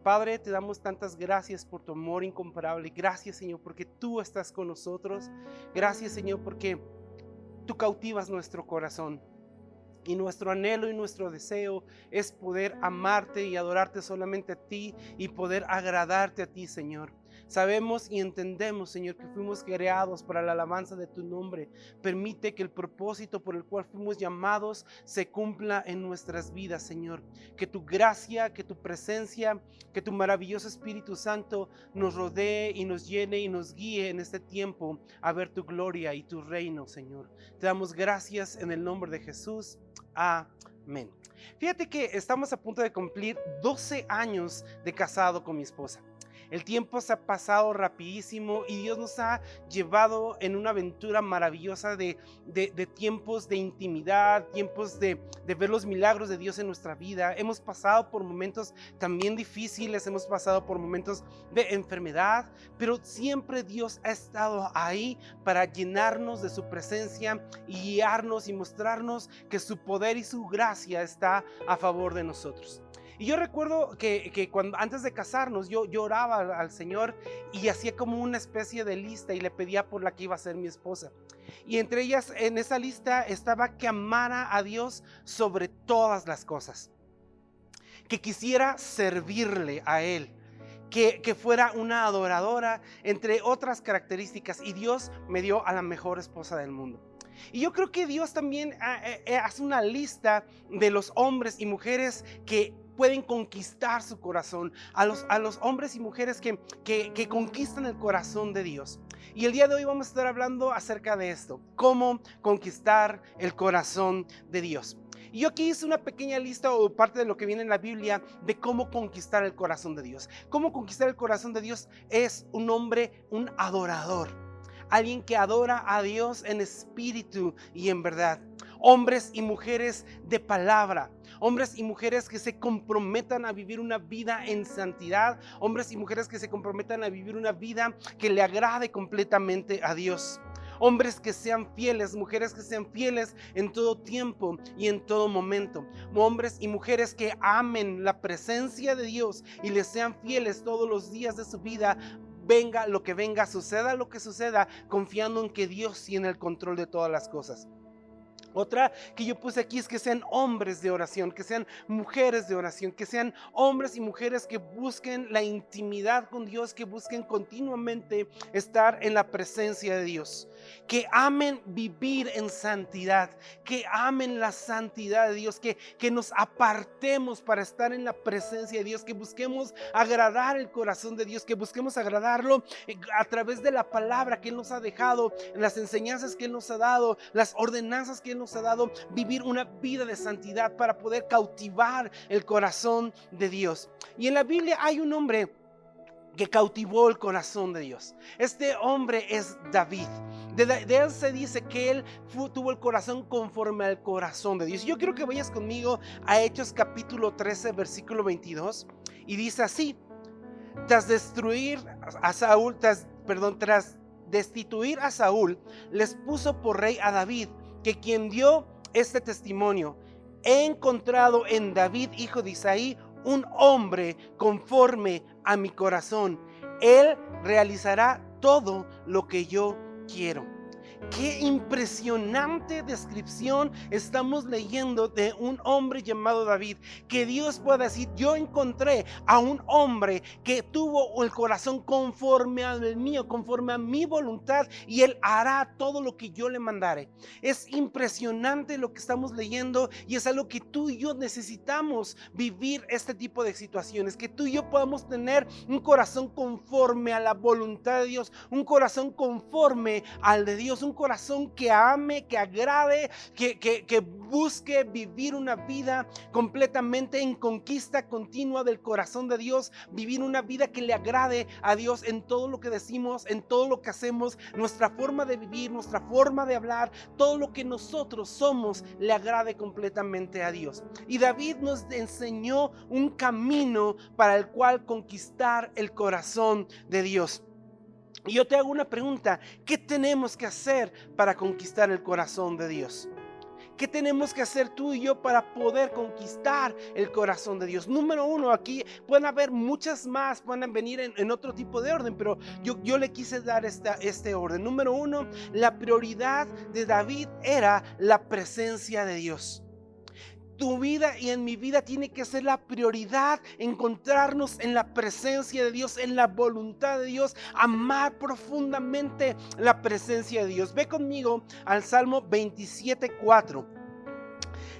Padre, te damos tantas gracias por tu amor incomparable. Gracias, Señor, porque tú estás con nosotros. Gracias, Señor, porque tú cautivas nuestro corazón. Y nuestro anhelo y nuestro deseo es poder amarte y adorarte solamente a ti y poder agradarte a ti, Señor. Sabemos y entendemos, Señor, que fuimos creados para la alabanza de tu nombre. Permite que el propósito por el cual fuimos llamados se cumpla en nuestras vidas, Señor. Que tu gracia, que tu presencia, que tu maravilloso Espíritu Santo nos rodee y nos llene y nos guíe en este tiempo a ver tu gloria y tu reino, Señor. Te damos gracias en el nombre de Jesús. Amén. Fíjate que estamos a punto de cumplir 12 años de casado con mi esposa. El tiempo se ha pasado rapidísimo y Dios nos ha llevado en una aventura maravillosa de tiempos de intimidad, tiempos de ver los milagros de Dios en nuestra vida. Hemos pasado por momentos también difíciles, hemos pasado por momentos de enfermedad, pero siempre Dios ha estado ahí para llenarnos de su presencia y guiarnos y mostrarnos que su poder y su gracia está a favor de nosotros. Y yo recuerdo que cuando, antes de casarnos, yo oraba al Señor y hacía como una especie de lista y le pedía por la que iba a ser mi esposa. Y entre ellas, en esa lista estaba que amara a Dios sobre todas las cosas, que quisiera servirle a Él, que fuera una adoradora, entre otras características. Y Dios me dio a la mejor esposa del mundo. Y yo creo que Dios también hace una lista de los hombres y mujeres que pueden conquistar su corazón, a los hombres y mujeres que conquistan el corazón de Dios. Y el día de hoy vamos a estar hablando acerca de esto, cómo conquistar el corazón de Dios. Y yo aquí hice una pequeña lista o parte de lo que viene en la Biblia de cómo conquistar el corazón de Dios. Cómo conquistar el corazón de Dios es un hombre, un adorador, alguien que adora a Dios en espíritu y en verdad. Hombres y mujeres de palabra, hombres y mujeres que se comprometan a vivir una vida en santidad, hombres y mujeres que se comprometan a vivir una vida que le agrade completamente a Dios. Hombres que sean fieles, mujeres que sean fieles en todo tiempo y en todo momento. Hombres y mujeres que amen la presencia de Dios y les sean fieles todos los días de su vida. Venga lo que venga, suceda lo que suceda, confiando en que Dios tiene el control de todas las cosas. Otra que yo puse aquí es que sean hombres de oración, que sean mujeres de oración, que sean hombres y mujeres que busquen la intimidad con Dios, que busquen continuamente estar en la presencia de Dios, que amen vivir en santidad, que amen la santidad de Dios, que nos apartemos para estar en la presencia de Dios, que busquemos agradar el corazón de Dios, que busquemos agradarlo a través de la palabra que Él nos ha dejado, las enseñanzas que Él nos ha dado, las ordenanzas que Él nos ha dado, vivir una vida de santidad para poder cautivar el corazón de Dios. Y en la Biblia hay un hombre que cautivó el corazón de Dios. Este hombre es David. De él se dice que él tuvo el corazón conforme al corazón de Dios. Yo quiero que vayas conmigo a Hechos capítulo 13 versículo 22 y dice así: tras destruir a Saúl, tras destituir a Saúl, les puso por rey a David, que quien dio este testimonio: he encontrado en David, hijo de Isaí, un hombre conforme a mi corazón. Él realizará todo lo que yo quiero. Qué impresionante descripción estamos leyendo de un hombre llamado David. Que Dios pueda decir: yo encontré a un hombre que tuvo el corazón conforme al mío, conforme a mi voluntad, y él hará todo lo que yo le mandare. Es impresionante lo que estamos leyendo y es algo que tú y yo necesitamos vivir, este tipo de situaciones, que tú y yo podamos tener un corazón conforme a la voluntad de Dios, un corazón conforme al de Dios, un corazón que ame, que agrade, que busque vivir una vida completamente en conquista continua del corazón de Dios, vivir una vida que le agrade a Dios en todo lo que decimos, en todo lo que hacemos, nuestra forma de vivir, nuestra forma de hablar, todo lo que nosotros somos le agrade completamente a Dios. Y David nos enseñó un camino para el cual conquistar el corazón de Dios. Y yo te hago una pregunta: ¿qué tenemos que hacer para conquistar el corazón de Dios? ¿Qué tenemos que hacer tú y yo para poder conquistar el corazón de Dios? Número uno, aquí pueden haber muchas más, pueden venir en otro tipo de orden, pero yo le quise dar este orden. Número uno, la prioridad de David era la presencia de Dios. Tu vida y en mi vida tiene que ser la prioridad, encontrarnos en la presencia de Dios, en la voluntad de Dios, amar profundamente la presencia de Dios. Ve conmigo al Salmo 27:4.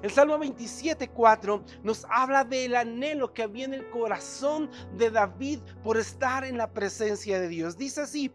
El Salmo 27:4 nos habla del anhelo que había en el corazón de David por estar en la presencia de Dios. Dice así: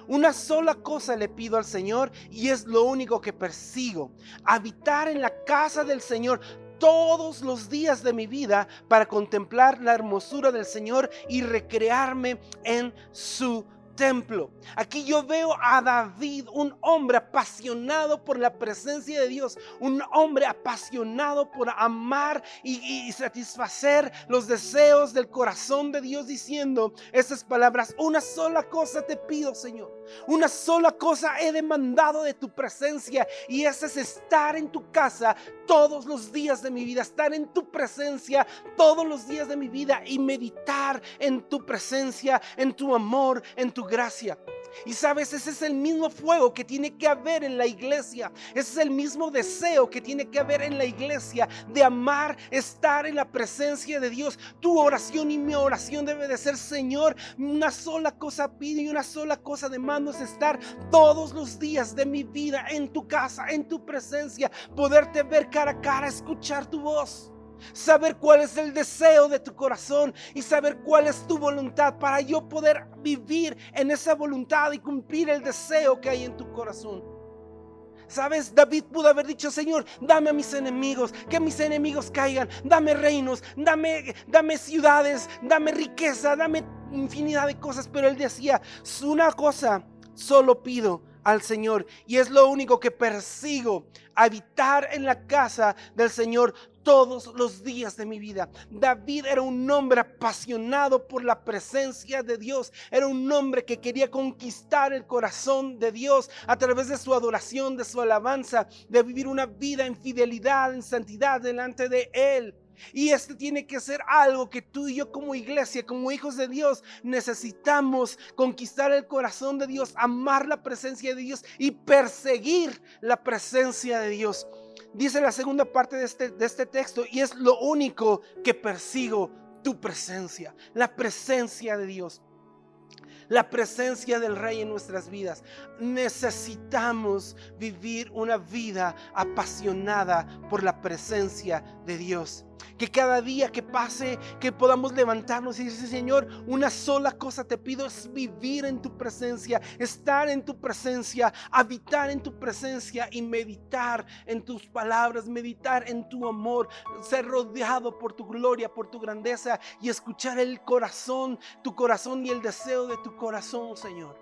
una sola cosa le pido al Señor y es lo único que persigo: habitar en la casa del Señor todos los días de mi vida para contemplar la hermosura del Señor y recrearme en su templo. Aquí yo veo a David, un hombre apasionado por la presencia de Dios, un hombre apasionado por amar y satisfacer los deseos del corazón de Dios, diciendo estas palabras: una sola cosa te pido, Señor, una sola cosa he demandado de tu presencia, y esa es estar en tu casa todos los días de mi vida, estar en tu presencia todos los días de mi vida y meditar en tu presencia, en tu amor, en tu gracia. Y sabes, ese es el mismo fuego que tiene que haber en la iglesia. Ese es el mismo deseo que tiene que haber en la iglesia, de amar, estar en la presencia de Dios. Tu oración y mi oración debe de ser: Señor, una sola cosa pido y una sola cosa demando, es estar todos los días de mi vida en tu casa, en tu presencia, poderte ver cara a cara, escuchar tu voz, saber cuál es el deseo de tu corazón y saber cuál es tu voluntad, para yo poder vivir en esa voluntad y cumplir el deseo que hay en tu corazón. Sabes, David pudo haber dicho: Señor, dame a mis enemigos, que mis enemigos caigan, dame reinos, dame ciudades, dame riqueza, dame infinidad de cosas. Pero él decía: una cosa solo pido al Señor y es lo único que persigo: habitar en la casa del Señor todos los días de mi vida. David era un hombre apasionado por la presencia de Dios. Era un hombre que quería conquistar el corazón de Dios a través de su adoración, de su alabanza, de vivir una vida en fidelidad, en santidad delante de Él. Y este tiene que ser algo que tú y yo, como iglesia, como hijos de Dios, necesitamos: conquistar el corazón de Dios, amar la presencia de Dios y perseguir la presencia de Dios. Dice la segunda parte de este texto: y es lo único que persigo, tu presencia, la presencia de Dios, la presencia del Rey en nuestras vidas. Necesitamos vivir una vida apasionada por la presencia de Dios. Que cada día que pase, que podamos levantarnos y decir: Señor, una sola cosa te pido, es vivir en tu presencia, estar en tu presencia, habitar en tu presencia y meditar en tus palabras, meditar en tu amor, ser rodeado por tu gloria, por tu grandeza, y escuchar el corazón, tu corazón y el deseo de tu corazón, Señor.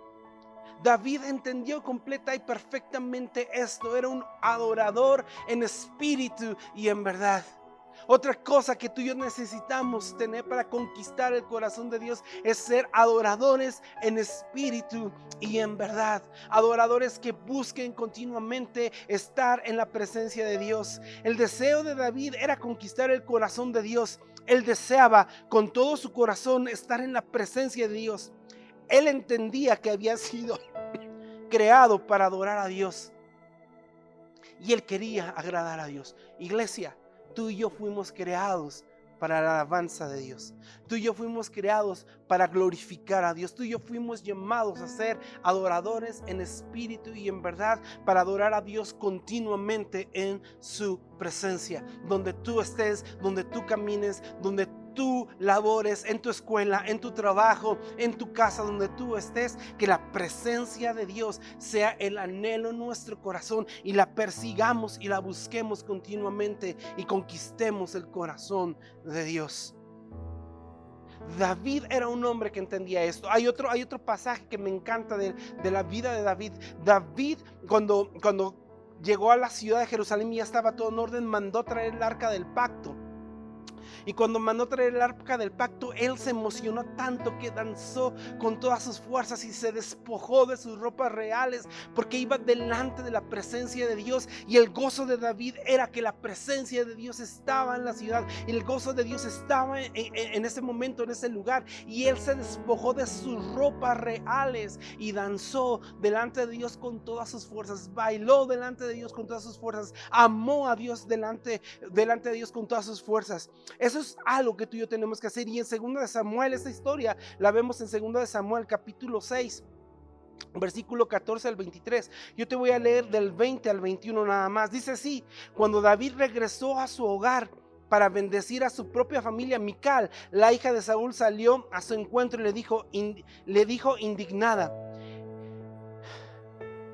David entendió completa y perfectamente esto. Era un adorador en espíritu y en verdad. Otra cosa que tú y yo necesitamos tener para conquistar el corazón de Dios es ser adoradores en espíritu y en verdad. Adoradores que busquen continuamente estar en la presencia de Dios. El deseo de David era conquistar el corazón de Dios. Él deseaba con todo su corazón estar en la presencia de Dios. Él entendía que había sido creado para adorar a Dios y él quería agradar a Dios. Iglesia, tú y yo fuimos creados para la alabanza de Dios. Tú y yo fuimos creados para glorificar a Dios. Tú y yo fuimos llamados a ser adoradores en espíritu y en verdad, para adorar a Dios continuamente en su presencia. Donde tú estés, donde tú camines, donde tú labores, en tu escuela, en tu trabajo, en tu casa, donde tú estés, que la presencia de Dios sea el anhelo en nuestro corazón y la persigamos y la busquemos continuamente y conquistemos el corazón de Dios. David era un hombre que entendía esto. Hay otro pasaje que me encanta de la vida de David. David, cuando llegó a la ciudad de Jerusalén y ya estaba todo en orden, mandó traer el arca del pacto. Y cuando mandó traer el arca del pacto, él se emocionó tanto que danzó con todas sus fuerzas y se despojó de sus ropas reales, porque iba delante de la presencia de Dios. Y el gozo de David era que la presencia de Dios estaba en la ciudad, y el gozo de Dios estaba en ese momento, en ese lugar. Y él se despojó de sus ropas reales y danzó delante de Dios con todas sus fuerzas, bailó delante de Dios con todas sus fuerzas, amó a Dios delante de Dios con todas sus fuerzas. Eso es algo que tú y yo tenemos que hacer. Y en 2 de Samuel, esta historia la vemos en 2 de Samuel capítulo 6, versículo 14 al 23. Yo te voy a leer del 20 al 21 nada más. Dice así: cuando David regresó a su hogar para bendecir a su propia familia, Mical, la hija de Saúl, salió a su encuentro y le dijo indignada: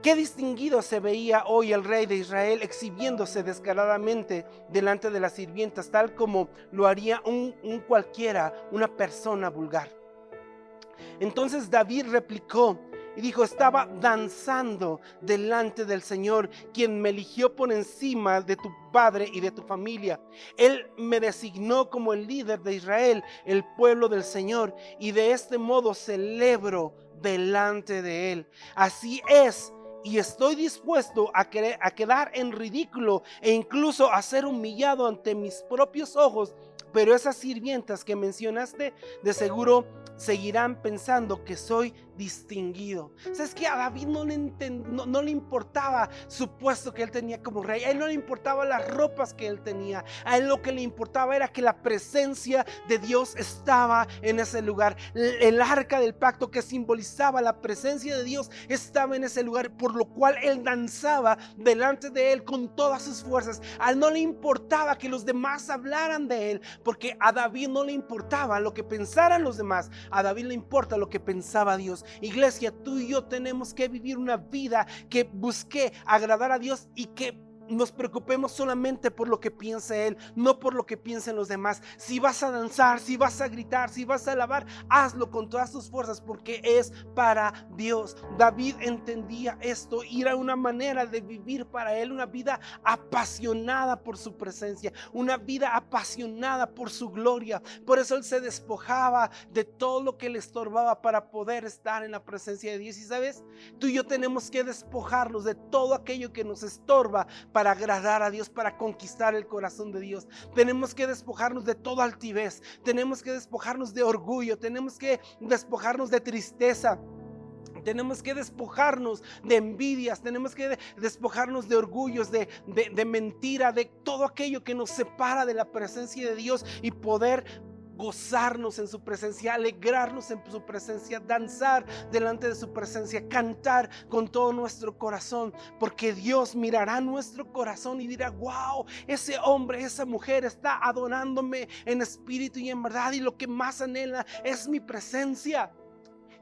qué distinguido se veía hoy el rey de Israel, exhibiéndose descaradamente delante de las sirvientas, tal como lo haría un cualquiera, una persona vulgar. Entonces David replicó y dijo: estaba danzando delante del Señor, quien me eligió por encima de tu padre y de tu familia. Él me designó como el líder de Israel, el pueblo del Señor, y de este modo celebro delante de él. Así es, y estoy dispuesto a quedar en ridículo e incluso a ser humillado ante mis propios ojos. Pero esas sirvientas que mencionaste de seguro seguirán pensando que soy distinguido. ¿Sabes que a David no le importaba su puesto que él tenía como rey? A él no le importaba las ropas que él tenía. A él lo que le importaba era que la presencia de Dios estaba en ese lugar. El arca del pacto, que simbolizaba la presencia de Dios, estaba en ese lugar, por lo cual él danzaba delante de él con todas sus fuerzas. A él no le importaba que los demás hablaran de él, porque a David no le importaba lo que pensaran los demás. A David le importa lo que pensaba Dios. Iglesia, tú y yo tenemos que vivir una vida que busque agradar a Dios y que nos preocupemos solamente por lo que piense Él, no por lo que piensen los demás. Si vas a danzar, si vas a gritar, si vas a alabar, hazlo con todas tus fuerzas, porque es para Dios. David entendía esto y era una manera de vivir para Él, una vida apasionada por su presencia, una vida apasionada por su gloria. Por eso Él se despojaba de todo lo que le estorbaba para poder estar en la presencia de Dios. Y sabes, tú y yo tenemos que despojarnos de todo aquello que nos estorba para agradar a Dios, para conquistar el corazón de Dios. Tenemos que despojarnos de toda altivez, tenemos que despojarnos de orgullo, tenemos que despojarnos de tristeza, tenemos que despojarnos de envidias, tenemos que despojarnos de orgullos, de mentira, de todo aquello que nos separa de la presencia de Dios y poder gozarnos en su presencia, alegrarnos en su presencia, danzar delante de su presencia, cantar con todo nuestro corazón, porque Dios mirará nuestro corazón y dirá: wow, ese hombre, esa mujer está adorándome en espíritu y en verdad, y lo que más anhela es mi presencia.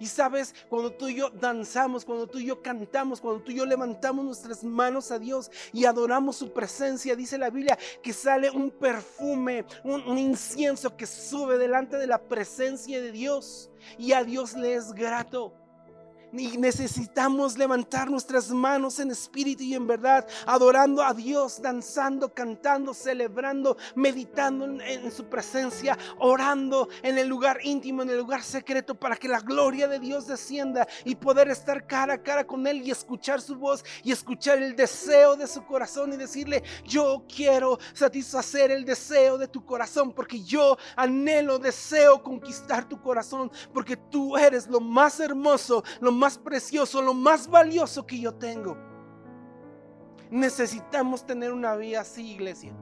Y sabes, cuando tú y yo danzamos, cuando tú y yo cantamos, cuando tú y yo levantamos nuestras manos a Dios y adoramos su presencia, dice la Biblia que sale un perfume, un incienso que sube delante de la presencia de Dios, y a Dios le es grato. Y necesitamos levantar nuestras manos en espíritu y en verdad, adorando a Dios, danzando, cantando, celebrando, meditando en su presencia, orando en el lugar íntimo, en el lugar secreto, para que la gloria de Dios descienda y poder estar cara a cara con Él y escuchar su voz y escuchar el deseo de su corazón y decirle: yo quiero satisfacer el deseo de tu corazón, porque yo anhelo, deseo conquistar tu corazón, porque tú eres lo más hermoso, lo más precioso, lo más valioso que yo tengo. Necesitamos tener una vida así, iglesia.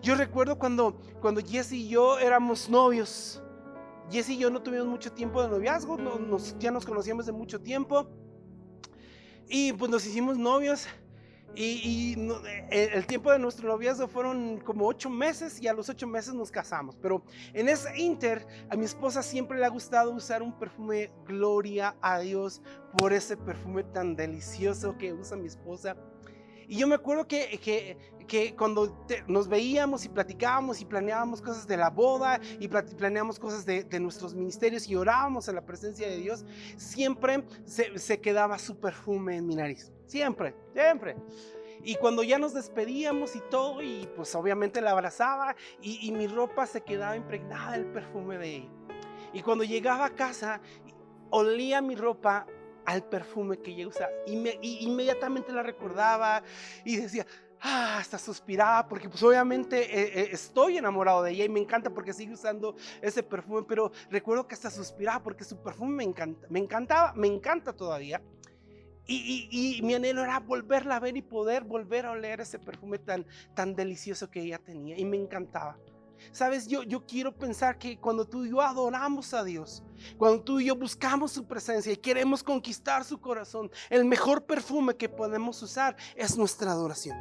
Yo recuerdo cuando Jesse y yo éramos novios. Jesse y yo no tuvimos mucho tiempo de noviazgo, ya nos conocíamos de mucho tiempo, y pues nos hicimos novios. El tiempo de nuestro noviazgo fueron como 8 meses, y a los 8 meses nos casamos. Pero en ese inter, a mi esposa siempre le ha gustado usar un perfume. Gloria a Dios por ese perfume tan delicioso que usa mi esposa. Y yo me acuerdo que cuando nos veíamos y platicábamos y planeábamos cosas de la boda y planeábamos cosas de nuestros ministerios y orábamos en la presencia de Dios, siempre se quedaba su perfume en mi nariz. Siempre. Y cuando ya nos despedíamos y todo, y pues obviamente la abrazaba y mi ropa se quedaba impregnada del perfume de ella. Y cuando llegaba a casa, olía mi ropa al perfume que ella usaba y inmediatamente la recordaba y decía, hasta suspiraba porque pues obviamente estoy enamorado de ella y me encanta porque sigue usando ese perfume, pero recuerdo que hasta suspiraba porque su perfume me encanta todavía. Y mi anhelo era volverla a ver y poder volver a oler ese perfume tan delicioso que ella tenía y me encantaba. Sabes, yo quiero pensar que cuando tú y yo adoramos a Dios, cuando tú y yo buscamos su presencia y queremos conquistar su corazón, el mejor perfume que podemos usar es nuestra adoración.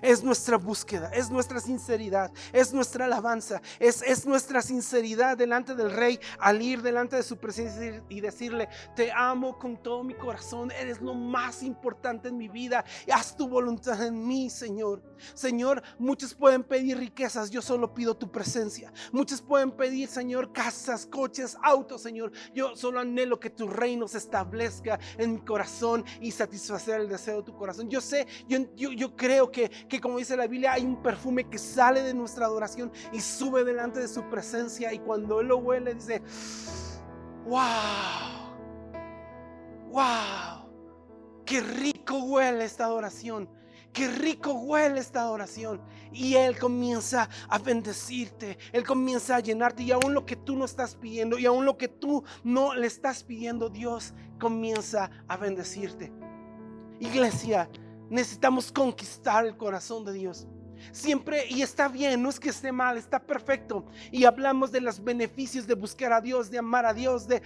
Es nuestra búsqueda, es nuestra sinceridad, es nuestra alabanza, es nuestra sinceridad delante del Rey al ir delante de su presencia y decirle: te amo con todo mi corazón, eres lo más importante en mi vida, haz tu voluntad en mí, Señor. Señor, muchos pueden pedir riquezas, yo solo pido tu presencia. Muchos pueden pedir, Señor, casas, coches, autos, Señor. Yo solo anhelo que tu reino se establezca en mi corazón y satisfacer el deseo de tu corazón. Yo sé, yo creo que como dice la Biblia, hay un perfume que sale de nuestra adoración y sube delante de su presencia, y cuando Él lo huele dice: wow, wow, qué rico huele esta adoración. Qué rico huele esta adoración. Y Él comienza a bendecirte, Él comienza a llenarte, y aún lo que tú no estás pidiendo, y aún lo que tú no le estás pidiendo, Dios comienza a bendecirte. Iglesia, necesitamos conquistar el corazón de Dios. Siempre, y está bien, no es que esté mal, está perfecto. Y hablamos de los beneficios de buscar a Dios, de amar a Dios, de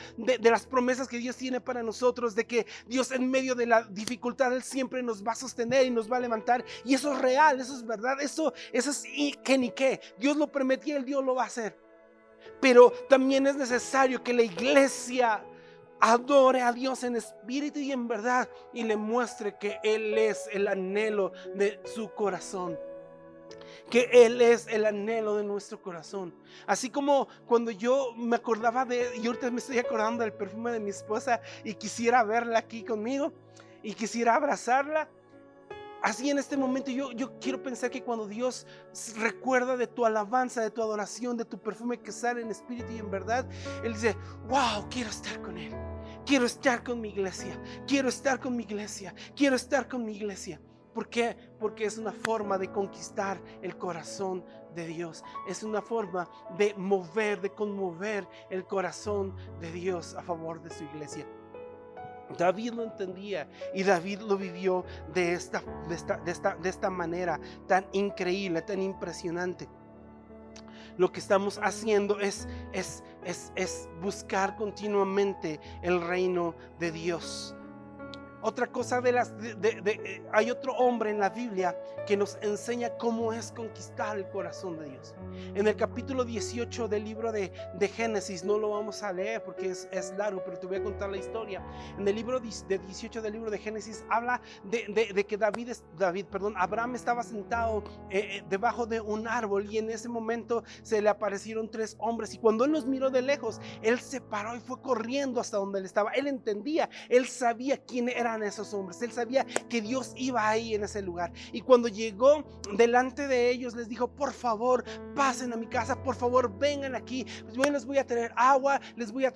las promesas que Dios tiene para nosotros, de que Dios en medio de la dificultad Él siempre nos va a sostener y nos va a levantar. Y eso es real, eso es verdad, eso es que ni qué. Dios lo prometió, Dios lo va a hacer. Pero también es necesario que la iglesia adore a Dios en espíritu y en verdad, y le muestre que Él es el anhelo de su corazón, que Él es el anhelo de nuestro corazón. Así como cuando yo me acordaba y ahorita me estoy acordando del perfume de mi esposa y quisiera verla aquí conmigo y quisiera abrazarla. Así en este momento yo quiero pensar que cuando Dios recuerda de tu alabanza, de tu adoración, de tu perfume que sale en espíritu y en verdad, Él dice: wow, quiero estar con Él, quiero estar con mi iglesia, quiero estar con mi iglesia, quiero estar con mi iglesia. ¿Por qué? Porque es una forma de conquistar el corazón de Dios. Es una forma de mover, de conmover el corazón de Dios a favor de su iglesia. David lo entendía y David lo vivió de esta manera tan increíble, tan impresionante. Lo que estamos haciendo es buscar continuamente el reino de Dios. Otra cosa hay otro hombre en la Biblia que nos enseña cómo es conquistar el corazón de Dios. En el capítulo 18 del libro de Génesis, no lo vamos a leer porque es largo, pero te voy a contar la historia. En el libro 18 del libro de Génesis habla de que Abraham estaba sentado debajo de un árbol, y en ese momento se le aparecieron 3 hombres, y cuando él los miró de lejos, él se paró y fue corriendo hasta donde él estaba. Él entendía, él sabía quién eran esos hombres, él sabía que Dios iba ahí en ese lugar, y cuando llegó delante de ellos les dijo: por favor, pasen a mi casa, por favor, vengan aquí, yo les voy a traer agua, les voy a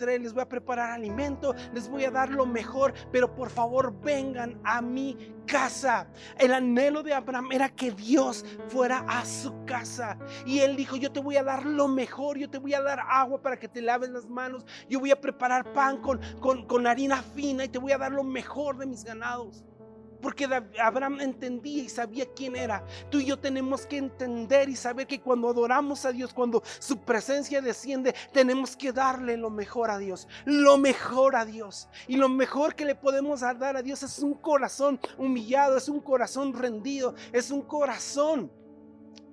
preparar alimento, les voy a dar lo mejor, pero por favor vengan a mi casa. El anhelo de Abraham era que Dios fuera a su casa, y él dijo: yo te voy a dar lo mejor, yo te voy a dar agua para que te laves las manos, yo voy a preparar pan con harina fina, y te voy a dar lo mejor de mis ganados. Porque Abraham entendía y sabía quién era. Tú y yo tenemos que entender y saber que cuando adoramos a Dios, cuando su presencia desciende, tenemos que darle lo mejor a Dios, lo mejor a Dios. Y lo mejor que le podemos dar a Dios es un corazón humillado, es un corazón rendido, es un corazón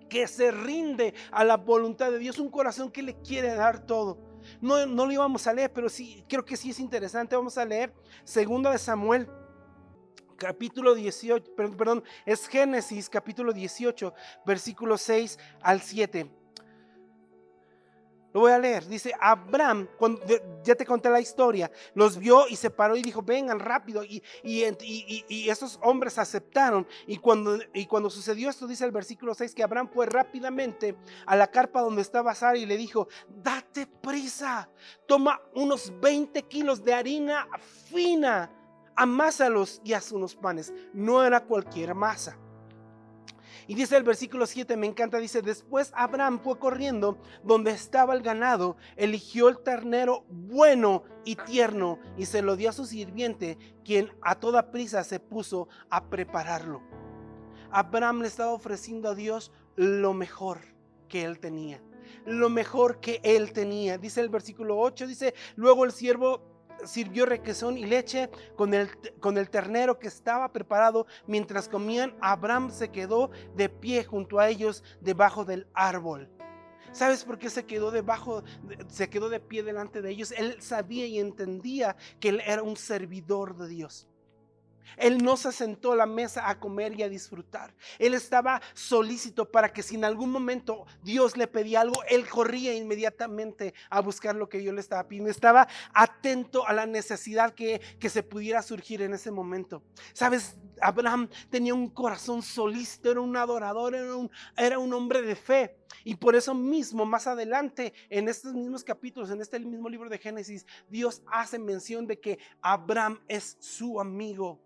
que se rinde a la voluntad de Dios, un corazón que le quiere dar todo. No lo íbamos a leer, pero sí, creo que sí es interesante. Vamos a leer 2 de Samuel capítulo 18, es Génesis capítulo 18, versículos 6 al 7. Lo voy a leer. Dice, Abraham, ya te conté la historia, los vio y se paró y dijo, vengan rápido. Y esos hombres aceptaron. Y cuando sucedió esto, dice el versículo 6, que Abraham fue rápidamente a la carpa donde estaba Sara y le dijo, date prisa, toma unos 20 kilos de harina fina, amásalos y haz unos panes. No era cualquier masa. Y dice el versículo 7, me encanta, dice, después Abraham fue corriendo donde estaba el ganado, eligió el ternero bueno y tierno y se lo dio a su sirviente, quien a toda prisa se puso a prepararlo. Abraham le estaba ofreciendo a Dios lo mejor que él tenía. Lo mejor que él tenía. Dice el versículo 8, dice, luego el siervo sirvió requesón y leche con el ternero que estaba preparado. Mientras comían, Abraham se quedó de pie junto a ellos debajo del árbol. ¿Sabes por qué se quedó de pie delante de ellos? Él sabía y entendía que él era un servidor de Dios. Él no se sentó a la mesa a comer y a disfrutar. Él estaba solícito para que si en algún momento Dios le pedía algo, él corría inmediatamente a buscar lo que Dios le estaba pidiendo. Estaba atento a la necesidad que se pudiera surgir en ese momento. ¿Sabes? Abraham tenía un corazón solícito, era un adorador, era un hombre de fe. Y por eso mismo, más adelante, en estos mismos capítulos, en este mismo libro de Génesis, Dios hace mención de que Abraham es su amigo.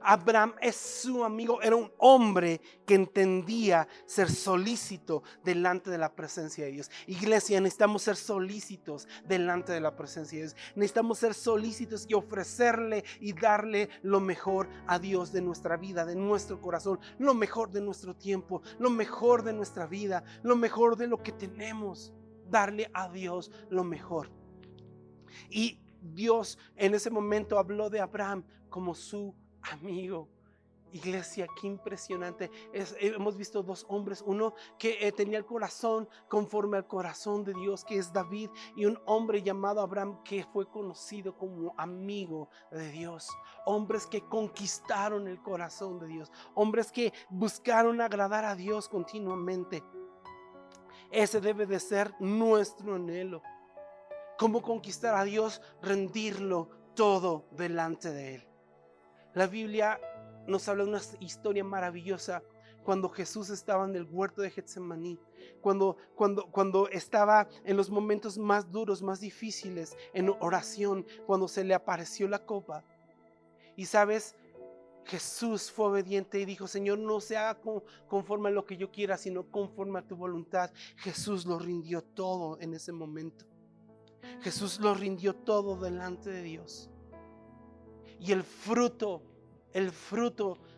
Abraham es su amigo, era un hombre que entendía ser solícito delante de la presencia de Dios. Iglesia, necesitamos ser solícitos delante de la presencia de Dios. Necesitamos ser solícitos y ofrecerle y darle lo mejor a Dios de nuestra vida, de nuestro corazón, lo mejor de nuestro tiempo, lo mejor de nuestra vida, lo mejor de lo que tenemos. Darle a Dios lo mejor. Y Dios en ese momento habló de Abraham como su amigo. Iglesia, qué impresionante. Hemos visto dos hombres, uno que tenía el corazón conforme al corazón de Dios, que es David, y un hombre llamado Abraham que fue conocido como amigo de Dios. Hombres que conquistaron el corazón de Dios, hombres que buscaron agradar a Dios continuamente. Ese debe de ser nuestro anhelo. ¿Cómo conquistar a Dios? Rendirlo todo delante de Él. La Biblia nos habla de una historia maravillosa cuando Jesús estaba en el huerto de Getsemaní, cuando estaba en los momentos más duros, más difíciles, en oración, cuando se le apareció la copa. Y sabes, Jesús fue obediente y dijo, Señor, no se haga conforme a lo que yo quiera, sino conforme a tu voluntad. Jesús lo rindió todo en ese momento. Jesús lo rindió todo delante de Dios. Y el fruto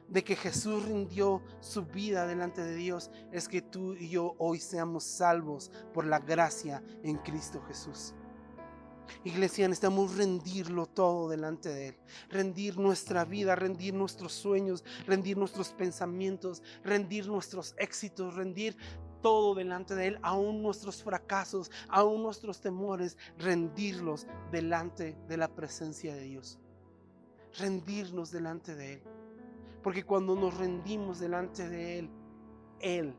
de que Jesús rindió su vida delante de Dios es que tú y yo hoy seamos salvos por la gracia en Cristo Jesús. Iglesia, necesitamos rendirlo todo delante de Él. Rendir nuestra vida, rendir nuestros sueños, rendir nuestros pensamientos, rendir nuestros éxitos, rendir todo delante de Él, aún nuestros fracasos, aún nuestros temores, rendirlos delante de la presencia de Dios. Rendirnos delante de Él. Porque cuando nos rendimos delante de Él, Él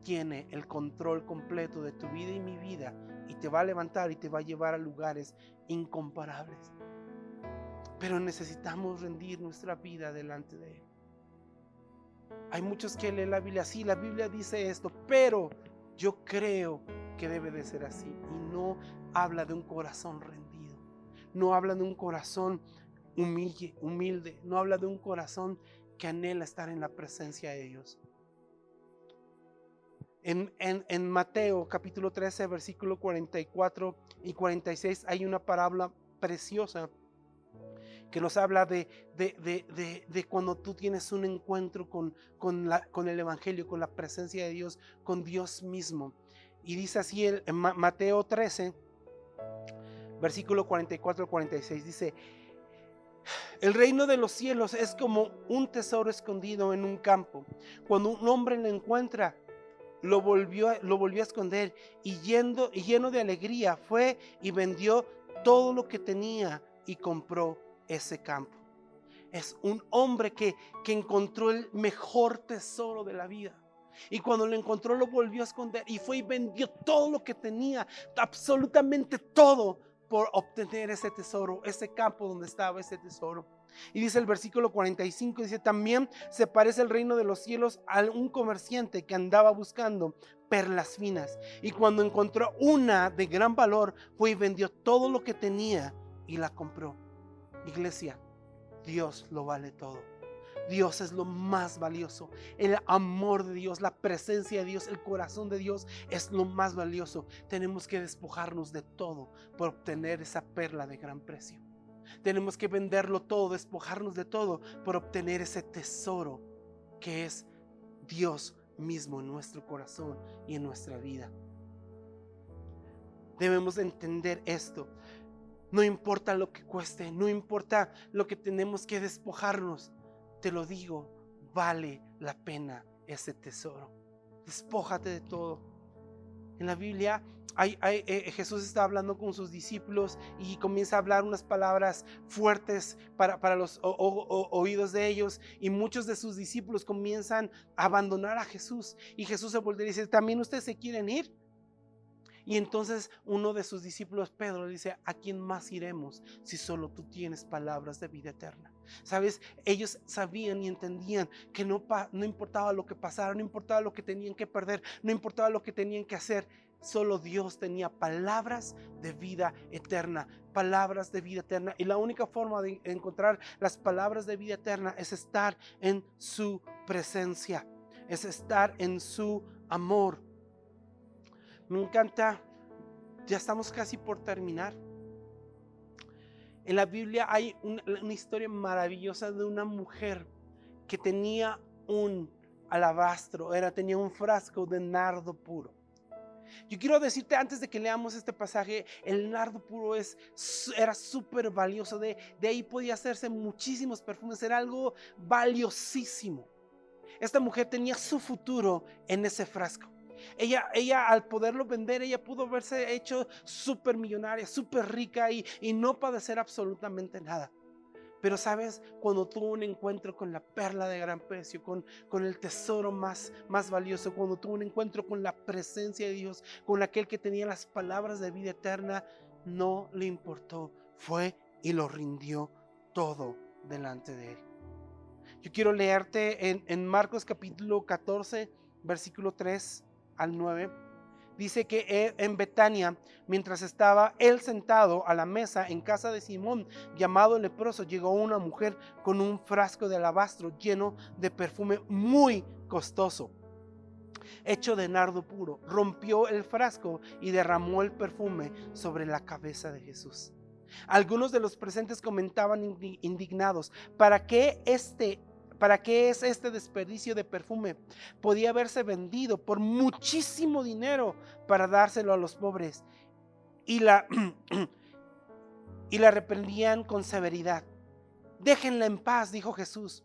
tiene el control completo de tu vida y mi vida, y te va a levantar y te va a llevar a lugares incomparables. Pero necesitamos rendir nuestra vida delante de Él. Hay muchos que leen la Biblia, sí, la Biblia dice esto, pero yo creo que debe de ser así. Y no habla de un corazón rendido, no habla de un corazón humilde, no habla de un corazón que anhela estar en la presencia de Dios. En Mateo capítulo 13 versículo 44 y 46 hay una parábola preciosa que nos habla de cuando tú tienes un encuentro con el evangelio, con la presencia de Dios, con Dios mismo. Y dice así en Mateo 13 versículo 44 al 46, dice: el reino de los cielos es como un tesoro escondido en un campo. Cuando un hombre lo encuentra, lo volvió a esconder, y lleno de alegría fue y vendió todo lo que tenía y compró ese campo. Es un hombre que encontró el mejor tesoro de la vida. Y cuando lo encontró, lo volvió a esconder y fue y vendió todo lo que tenía, absolutamente todo, por obtener ese tesoro, ese campo donde estaba ese tesoro. Y dice el versículo 45, dice: también se parece el reino de los cielos a un comerciante que andaba buscando perlas finas, y cuando encontró una de gran valor, fue y vendió todo lo que tenía y la compró. Iglesia, Dios lo vale todo. Dios es lo más valioso. El amor de Dios, la presencia de Dios, el corazón de Dios es lo más valioso. Tenemos que despojarnos de todo por obtener esa perla de gran precio. Tenemos que venderlo todo, despojarnos de todo por obtener ese tesoro que es Dios mismo en nuestro corazón y en nuestra vida. Debemos entender esto. No importa lo que cueste, no importa lo que tenemos que despojarnos. Te lo digo, vale la pena ese tesoro. Despójate de todo. En la Biblia Jesús está hablando con sus discípulos y comienza a hablar unas palabras fuertes para los oídos de ellos, y muchos de sus discípulos comienzan a abandonar a Jesús, y Jesús se voltea y dice: ¿también ustedes se quieren ir? Y entonces uno de sus discípulos, Pedro, le dice: ¿a quién más iremos si solo tú tienes palabras de vida eterna? ¿Sabes? Ellos sabían y entendían que no importaba lo que pasara, no importaba lo que tenían que perder, no importaba lo que tenían que hacer. Solo Dios tenía palabras de vida eterna, palabras de vida eterna. Y la única forma de encontrar las palabras de vida eterna es estar en su presencia, es estar en su amor. Me encanta, ya estamos casi por terminar. En la Biblia hay una historia maravillosa de una mujer que tenía un alabastro, tenía un frasco de nardo puro. Yo quiero decirte, antes de que leamos este pasaje, el nardo puro era súper valioso. De ahí podía hacerse muchísimos perfumes, era algo valiosísimo. Esta mujer tenía su futuro en ese frasco. Ella al poderlo vender, ella pudo verse hecho súper millonaria, súper rica y no padecer absolutamente nada. Pero sabes, cuando tuvo un encuentro con la perla de gran precio, con el tesoro más valioso, cuando tuvo un encuentro con la presencia de Dios, con aquel que tenía las palabras de vida eterna, no le importó, fue y lo rindió todo delante de él. Yo quiero leerte en Marcos capítulo 14, versículo 3 al 9. Dice que en Betania, mientras estaba él sentado a la mesa en casa de Simón, llamado el leproso, llegó una mujer con un frasco de alabastro lleno de perfume muy costoso, hecho de nardo puro. Rompió el frasco y derramó el perfume sobre la cabeza de Jesús. Algunos de los presentes comentaban indignados: ¿para qué es este desperdicio de perfume? Podía haberse vendido por muchísimo dinero para dárselo a los pobres. Y la reprendían con severidad. Déjenla en paz, dijo Jesús.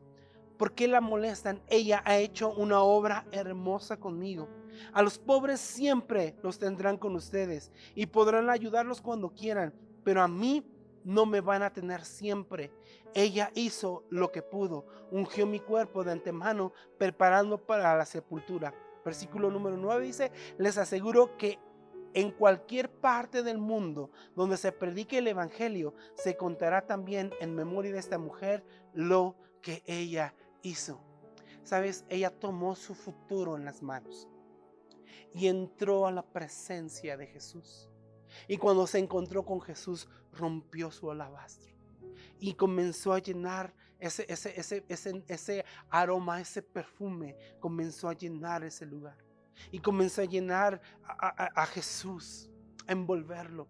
¿Por qué la molestan? Ella ha hecho una obra hermosa conmigo. A los pobres siempre los tendrán con ustedes y podrán ayudarlos cuando quieran, pero a mí no me van a tener siempre. Ella hizo lo que pudo, ungió mi cuerpo de antemano, preparando para la sepultura. Versículo número 9 dice: les aseguro que en cualquier parte del mundo donde se predique el evangelio, se contará también en memoria de esta mujer lo que ella hizo. Sabes, ella tomó su futuro en las manos y entró a la presencia de Jesús. Y cuando se encontró con Jesús, rompió su alabastro y comenzó a llenar ese aroma, ese perfume, comenzó a llenar ese lugar. Y comenzó a llenar a Jesús, a envolverlo.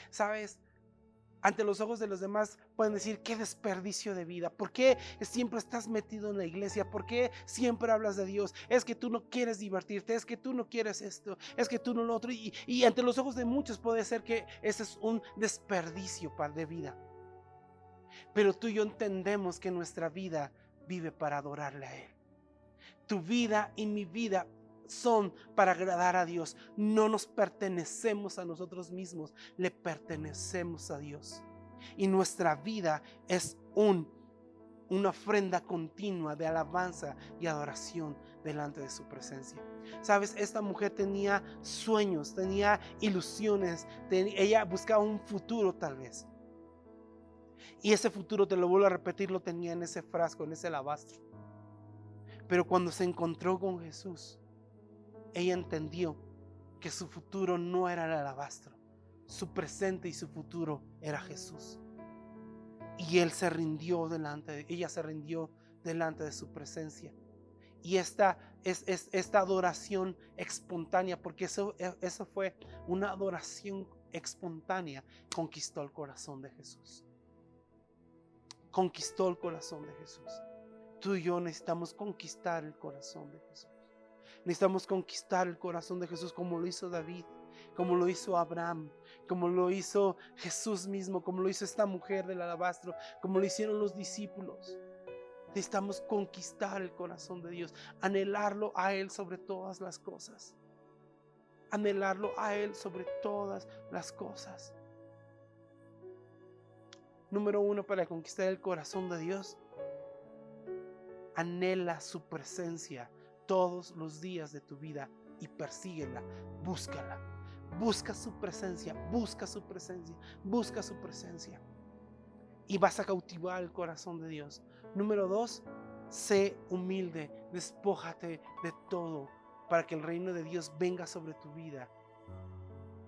¿Sabes? Ante los ojos de los demás pueden decir: qué desperdicio de vida. ¿Por qué siempre estás metido en la iglesia? ¿Por qué siempre hablas de Dios? Es que tú no quieres divertirte, es que tú no quieres esto, es que tú no lo otro. Y ante los ojos de muchos puede ser que ese es un desperdicio de vida. Pero tú y yo entendemos que nuestra vida vive para adorarle a Él. Tu vida y mi vida son para agradar a Dios. No nos pertenecemos a nosotros mismos, le pertenecemos a Dios. Y nuestra vida es un una ofrenda continua de alabanza y adoración delante de su presencia. Sabes, esta mujer tenía sueños, tenía ilusiones, ella buscaba un futuro tal vez. Y ese futuro, te lo vuelvo a repetir, lo tenía en ese frasco, en ese alabastro. Pero cuando se encontró con Jesús, ella entendió que su futuro no era el alabastro, su presente y su futuro era Jesús. Y ella se rindió delante de su presencia. Y esta adoración espontánea, porque eso fue una adoración espontánea, conquistó el corazón de Jesús. Conquistó el corazón de Jesús. Tú y yo necesitamos conquistar el corazón de Jesús. Necesitamos conquistar el corazón de Jesús como lo hizo David, como lo hizo Abraham, como lo hizo Jesús mismo, como lo hizo esta mujer del alabastro, como lo hicieron los discípulos. Necesitamos conquistar el corazón de Dios, anhelarlo a Él sobre todas las cosas. Anhelarlo a Él sobre todas las cosas. Número 1, para conquistar el corazón de Dios, anhela su presencia todos los días de tu vida y persíguela, búscala. Busca su presencia, busca su presencia, busca su presencia. Y vas a cautivar el corazón de Dios. Número 2, sé humilde, despójate de todo para que el reino de Dios venga sobre tu vida.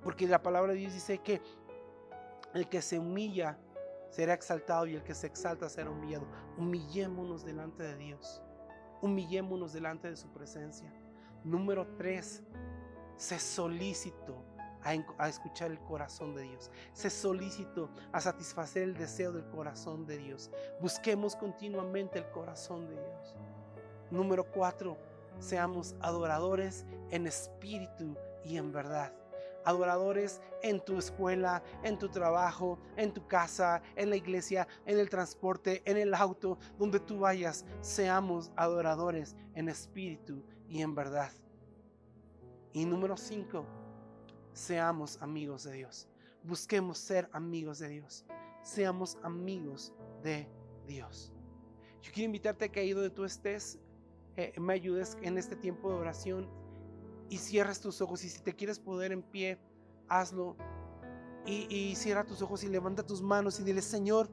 Porque la palabra de Dios dice que el que se humilla será exaltado y el que se exalta será humillado. Humillémonos delante de Dios. Humillémonos delante de su presencia. Número 3, sé solícito a escuchar el corazón de Dios. Sé solícito a satisfacer el deseo del corazón de Dios. Busquemos continuamente el corazón de Dios. Número 4, seamos adoradores en espíritu y en verdad. Adoradores en tu escuela, en tu trabajo, en tu casa, en la iglesia, en el transporte, en el auto, donde tú vayas. Seamos adoradores en espíritu y en verdad. Y número 5, seamos amigos de Dios. Busquemos ser amigos de Dios. Seamos amigos de Dios. Yo quiero invitarte a que ahí donde tú estés, me ayudes en este tiempo de oración y cierres tus ojos. Y si te quieres poner en pie, hazlo. Y cierra tus ojos y levanta tus manos y dile: Señor,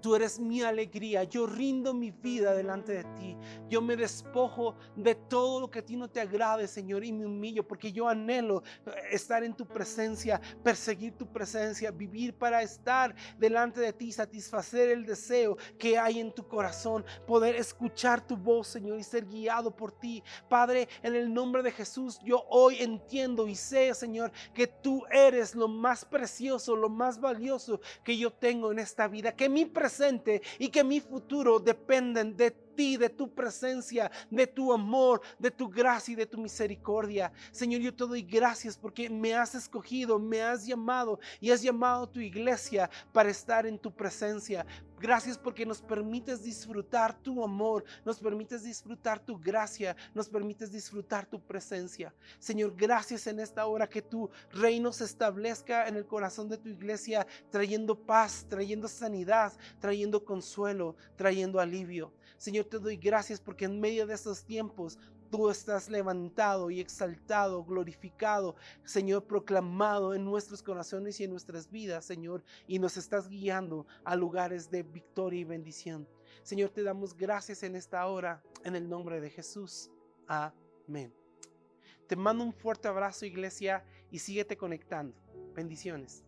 tú eres mi alegría. Yo rindo mi vida delante de ti. Yo me despojo de todo lo que a ti no te agrade, Señor, y me humillo porque yo anhelo estar en tu presencia, perseguir tu presencia, vivir para estar delante de ti, satisfacer el deseo que hay en tu corazón, poder escuchar tu voz, Señor, y ser guiado por ti. Padre, en el nombre de Jesús, yo hoy entiendo y sé, Señor, que tú eres lo más precioso, lo más valioso que yo tengo en esta vida, que mi presente y que mi futuro dependen de ti, de tu presencia, de tu amor, de tu gracia y de tu misericordia. Señor, yo te doy gracias porque me has escogido, me has llamado y has llamado a tu iglesia para estar en tu presencia. Gracias porque nos permites disfrutar tu amor, nos permites disfrutar tu gracia, nos permites disfrutar tu presencia. Señor, gracias en esta hora que tu reino se establezca en el corazón de tu iglesia, trayendo paz, trayendo sanidad, trayendo consuelo, trayendo alivio. Señor, te doy gracias porque en medio de estos tiempos tú estás levantado y exaltado, glorificado, Señor, proclamado en nuestros corazones y en nuestras vidas, Señor, y nos estás guiando a lugares de victoria y bendición. Señor, te damos gracias en esta hora, en el nombre de Jesús. Amén. Te mando un fuerte abrazo, iglesia, y síguete conectando. Bendiciones.